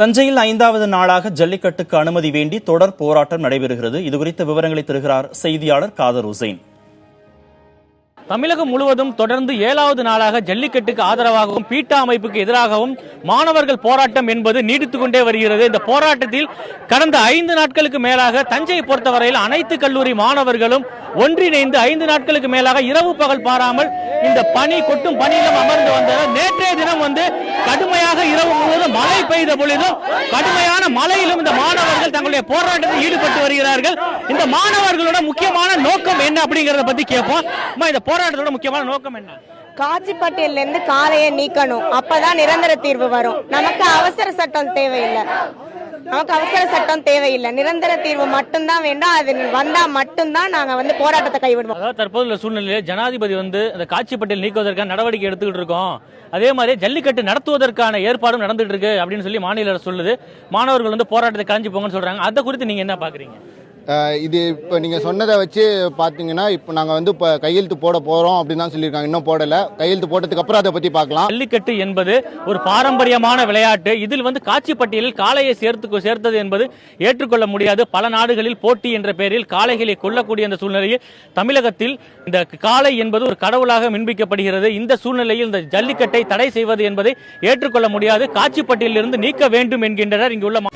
தஞ்சையில் 5வது நாளாக ஜல்லிக்கட்டுக்கு அனுமதி வேண்டி தொடர் போராட்டம் நடைபெறுகிறது. இதுகுறித்த விவரங்களை தருகிறார் செய்தியாளர் காதர் உசைன். தமிழகம் முழுவதும் தொடர்ந்து 7வது நாளாக ஜல்லிக்கட்டுக்கு ஆதரவாகவும் பீட்டா அமைப்புக்கு எதிராகவும் மாணவர்கள் போராட்டம் என்பது நீடித்துக் கொண்டே வருகிறது. இந்த போராட்டத்தில் கடந்த 5 நாட்களுக்கு மேலாக தஞ்சையை பொறுத்தவரையில் அனைத்து கல்லூரி மாணவர்களும் ஒன்றிணைந்து 5 நாட்களுக்கு மேலாக இரவு பகல் பாராமல் இந்த கொட்டும் பணியிலும் அமர்ந்து வந்தனர். நேற்றைய தினம் கடுமையாக இரவு முழுவதும் மழை பெய்த பொழுதும் கடுமையான மழையிலும் இந்த மாணவர்கள் தங்களுடைய போராட்டத்தில் ஈடுபட்டு வருகிறார்கள். இந்த மாணவர்களோட முக்கியமான நோக்கம் என்ன அப்படிங்கறத பத்தி கேட்போம். இந்த போராட்டத்தோட முக்கியமான நோக்கம் என்ன? காட்சிப்பட்டியல்ல இருந்து காளையை நீக்கணும், அப்பதான் நிரந்தர தீர்வு வரும். நமக்கு அவசர சட்டம் தேவையில்லை, நிரந்தர தீர்வு மட்டும்தான் வேண்டும். அது வந்தா மட்டும்தான் நாங்க போராட்டத்தை கைவிடுவோம். அதாவது தற்போதுள்ள சூழ்நிலையில் ஜனாதிபதி அந்த காட்சிப்பட்டியல் நீக்குவதற்கான நடவடிக்கை எடுத்துக்கிட்டு இருக்கோம். அதே மாதிரி ஜல்லிக்கட்டு நடத்துவதற்கான ஏற்பாடும் நடந்துட்டு இருக்கு அப்படின்னு சொல்லி மாநில அரசு சொல்லுது. மாணவர்கள் போராட்டத்தை கலைஞ்சு போங்கன்னு சொல்றாங்க. அதை குறித்து நீங்க என்ன பாக்குறீங்க? இது இப்போ நீங்கள் சொன்னதை வச்சு பார்த்தீங்கன்னா இப்போ நாங்கள் இப்போ கையெழுத்து போட போகிறோம் அப்படின்னு தான் சொல்லியிருக்காங்க. இன்னும் போடலை. கையெழுத்து போட்டதுக்கு அப்புறம் அதை பற்றி பார்க்கலாம். ஜல்லிக்கட்டு என்பது ஒரு பாரம்பரியமான விளையாட்டு. இதில் காட்சிப்பட்டியலில் காளையை சேர்த்தது என்பது ஏற்றுக்கொள்ள முடியாது. பல நாடுகளில் போட்டி என்ற பெயரில் காளைகளை கொல்லக்கூடிய அந்த சூழ்நிலையில் தமிழகத்தில் இந்த காளை என்பது ஒரு கடவுளாக மின்பிக்கப்படுகிறது. இந்த சூழ்நிலையில் இந்த ஜல்லிக்கட்டை தடை செய்வது என்பதை ஏற்றுக்கொள்ள முடியாது. காட்சிப்பட்டியலில் இருந்து நீக்க வேண்டும் என்கின்றனர் இங்குள்ள